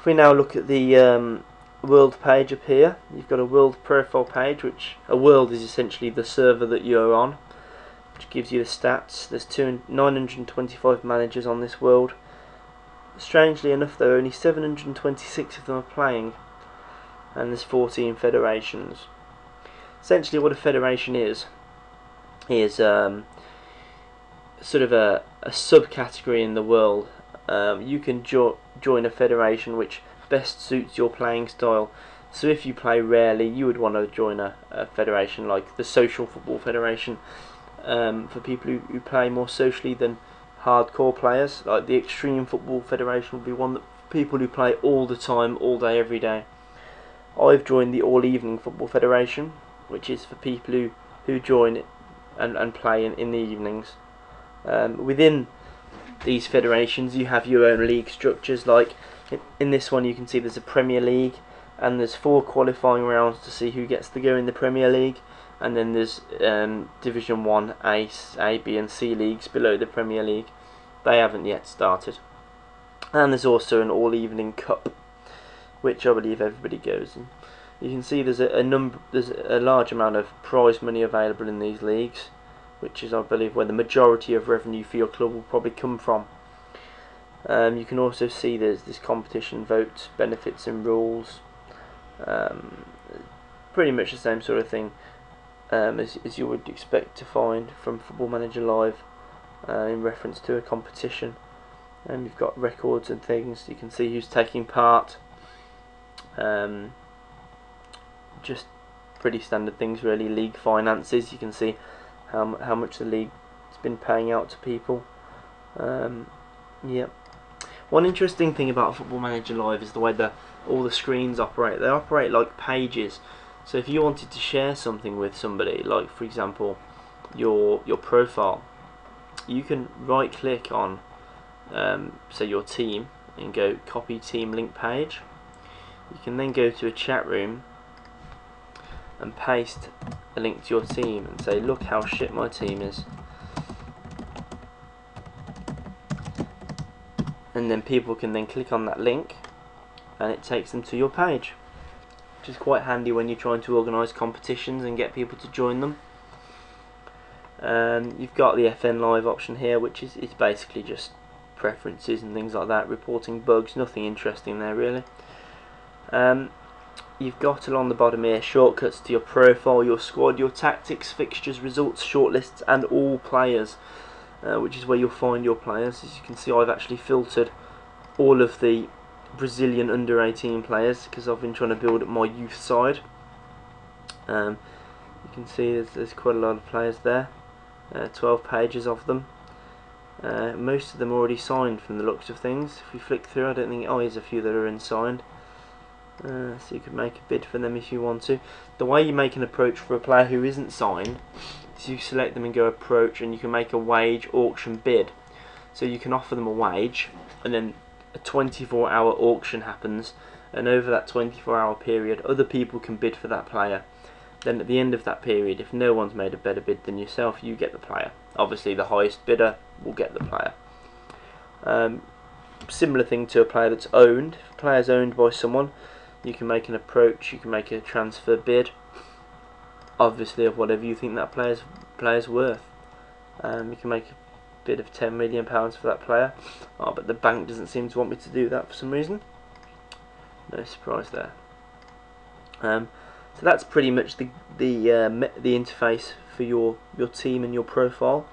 If we now look at the world page up here, you've got a world profile page, which a world is essentially the server that you're on, which gives you the stats. There's 925 managers on this world. Strangely enough, though, only 726 of them are playing, and there's 14 federations. Essentially, what a federation is sort of a subcategory in the world. You can join a federation which best suits your playing style. So if you play rarely, you would want to join a federation like the Social Football Federation, for people who play more socially than hardcore players. Like the Extreme Football Federation would be one that people who play all the time, all day, every day. I've joined the All Evening Football Federation, which is for people who join and play in the evenings. Within these federations you have your own league structures. Like in this one you can see there's a Premier League, and there's 4 qualifying rounds to see who gets to go in the Premier League, and then there's Division 1, A, B and C leagues below the Premier League. They haven't yet started. And there's also an All Evening Cup, which I believe everybody goes in. You can see there's a large amount of prize money available in these leagues, which is, I believe, where the majority of revenue for your club will probably come from. You can also see there's this competition, votes, benefits and rules. Pretty much the same sort of thing as you would expect to find from Football Manager Live in reference to a competition. You've got records and things. You can see who's taking part. Just pretty standard things really. League finances, you can see how much the league has been paying out to people. Yep. One interesting thing about Football Manager Live is the way that all the screens operate. They operate like pages. So if you wanted to share something with somebody, like for example your profile, you can right click on say your team and go copy team link page. You can then go to a chat room and paste a link to your team and say, look how shit my team is. And then people can then click on that link and it takes them to your page, which is quite handy when you're trying to organise competitions and get people to join them. You've got the FN Live option here, which is basically just preferences and things like that, reporting bugs, nothing interesting there really. You've got along the bottom here shortcuts to your profile, your squad, your tactics, fixtures, results, shortlists and all players, which is where you'll find your players. As you can see, I've actually filtered all of the Brazilian under 18 players because I've been trying to build up my youth side. You can see there's quite a lot of players there, 12 pages of them. Most of them already signed from the looks of things. If we flick through, I don't think, here's a few that are unsigned. So you could make a bid for them if you want to. The way you make an approach for a player who isn't signed is you select them and go approach, and you can make a wage auction bid. So you can offer them a wage, and then a 24-hour auction happens, and over that 24-hour period other people can bid for that player. Then at the end of that period, if no one's made a better bid than yourself, you get the player. Obviously the highest bidder will get the player. Similar thing to a player that's owned. If a player's owned by someone, you can make an approach, you can make a transfer bid, obviously of whatever you think that player's worth. You can make a bid of £10 million for that player, but the bank doesn't seem to want me to do that for some reason. No surprise there. So that's pretty much the interface for your team and your profile.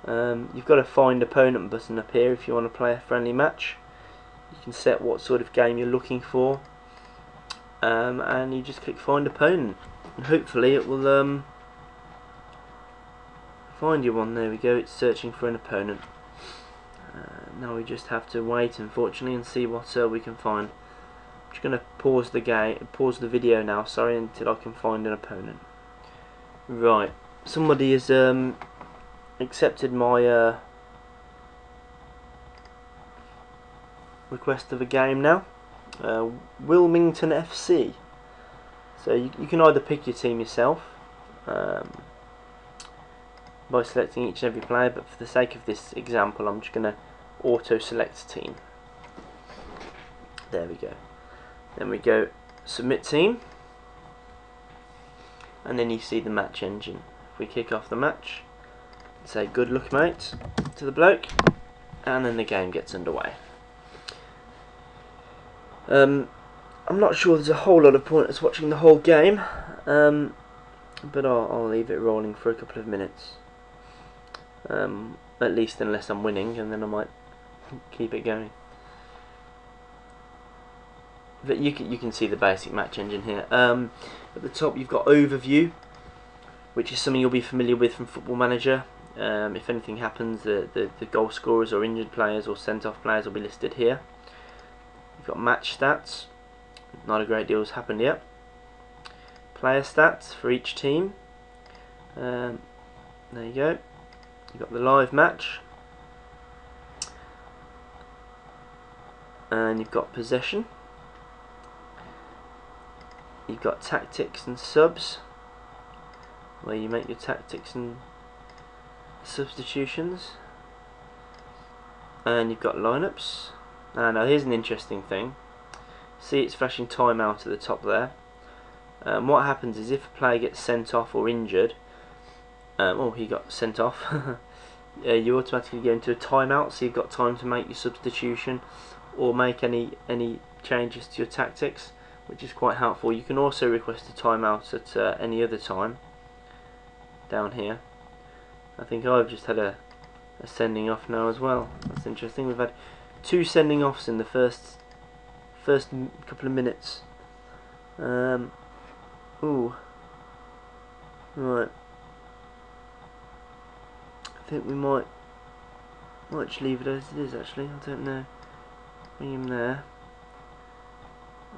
You've got a find opponent button up here if you want to play a friendly match. You can set what sort of game you're looking for. And you just click find opponent and hopefully it will find you one. There we go, it's searching for an opponent. Now we just have to wait, unfortunately, and see what we can find. I'm just going to pause the video now, sorry, until I can find an opponent. Right, somebody has accepted my request of a game now. Wilmington FC. So you can either pick your team yourself by selecting each and every player, but for the sake of this example I'm just going to auto select team. There we go. Then we go submit team, and then you see the match engine. If we kick off the match, say good luck mate to the bloke, and then the game gets underway. I'm not sure there's a whole lot of point in watching the whole game, but I'll leave it rolling for a couple of minutes, at least unless I'm winning, and then I might keep it going. But you can see the basic match engine here. At the top you've got overview, which is something you'll be familiar with from Football Manager. If anything happens, the goal scorers or injured players or sent off players will be listed here. You've got match stats, not a great deal has happened yet. Player stats for each team. There you go. You've got the live match, and you've got possession. You've got tactics and subs, where you make your tactics and substitutions, and you've got lineups. Now here's an interesting thing. See, it's flashing timeout at the top there. What happens is if a player gets sent off or injured, oh, he got sent off, you automatically go into a timeout, so you've got time to make your substitution or make any changes to your tactics, which is quite helpful. You can also request a timeout at any other time down here. I think I've just had a sending off now as well. That's interesting. We've had 2 sending offs in the first couple of minutes. Ooh, right. I think we might just leave it as it is. Actually, I don't know. Bring him there.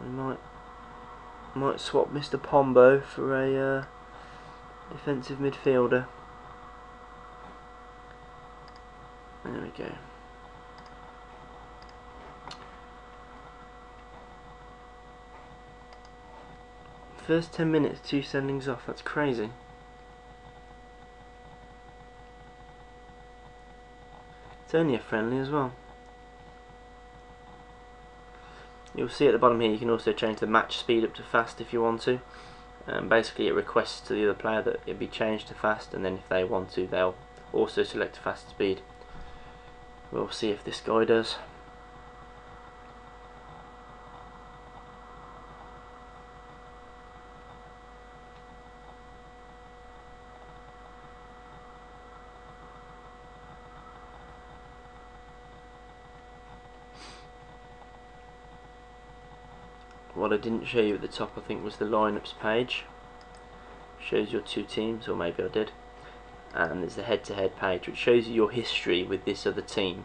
We might swap Mr. Pombo for a defensive midfielder. There we go. First 10 minutes, 2 sendings off. That's crazy. It's only a friendly as well. You'll see at the bottom here you can also change the match speed up to fast if you want to. Basically it requests to the other player that it be changed to fast, and then if they want to they'll also select fast speed. We'll see if this guy does. What I didn't show you at the top, I think, was the lineups page. Shows your 2 teams, or maybe I did. And there's the head-to-head page, which shows you your history with this other team.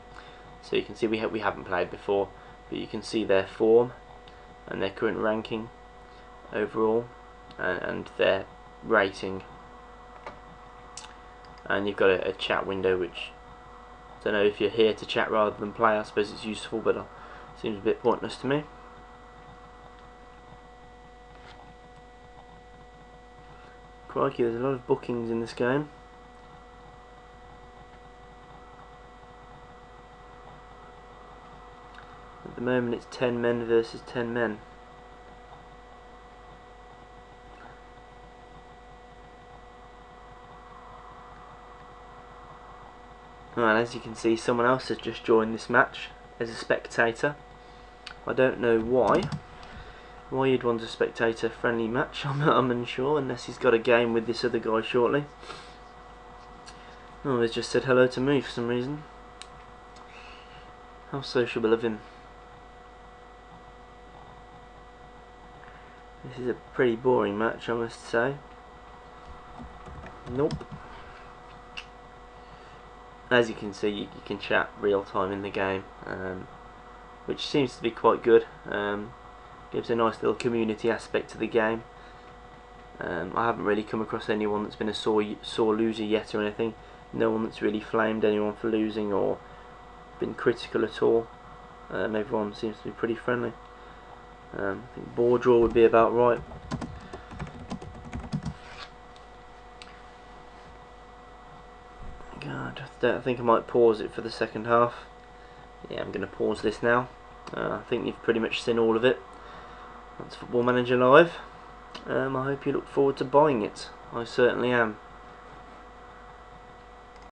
So you can see we haven't played before, but you can see their form and their current ranking overall, and their rating. And you've got a chat window, which I don't know if you're here to chat rather than play. I suppose it's useful, but it seems a bit pointless to me. Crikey, there's a lot of bookings in this game. At the moment it's 10 men versus 10 men. And as you can see, someone else has just joined this match as a spectator. I don't know why you'd want to spectate a friendly match. I'm unsure, unless he's got a game with this other guy shortly. Oh, he's just said hello to me for some reason. How sociable of him. This is a pretty boring match, I must say. Nope. As you can see, you can chat real time in the game, which seems to be quite good. Gives a nice little community aspect to the game. I haven't really come across anyone that's been a sore loser yet or anything. No one that's really flamed anyone for losing or been critical at all. Everyone seems to be pretty friendly. I think ball draw would be about right. God, I think I might pause it for the second half. Yeah, I'm going to pause this now. I think you've pretty much seen all of it. That's Football Manager Live. I hope you look forward to buying it. I certainly am.